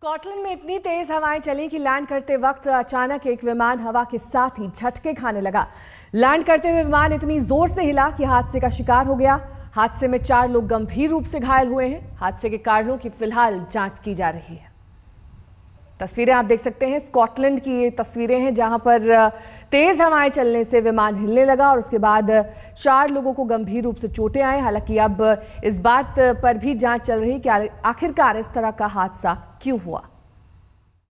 Scotland में इतनी तेज हवाएं चली कि लैंड करते वक्त अचानक एक विमान हवा के साथ ही झटके खाने लगा। लैंड करते हुए विमान इतनी जोर से हिला कि हादसे का शिकार हो गया। हादसे में 4 लोग गंभीर रूप से घायल हुए हैं। हादसे के कारणों की फिलहाल जांच की जा रही है। तस्वीरें आप देख सकते हैं, स्कॉटलैंड की ये तस्वीरें हैं जहां पर तेज हवाएं चलने से विमान हिलने लगा और उसके बाद 4 लोगों को गंभीर रूप से चोटें आई। हालांकि अब इस बात पर भी जांच चल रही है कि आखिरकार इस तरह का हादसा क्यों हुआ।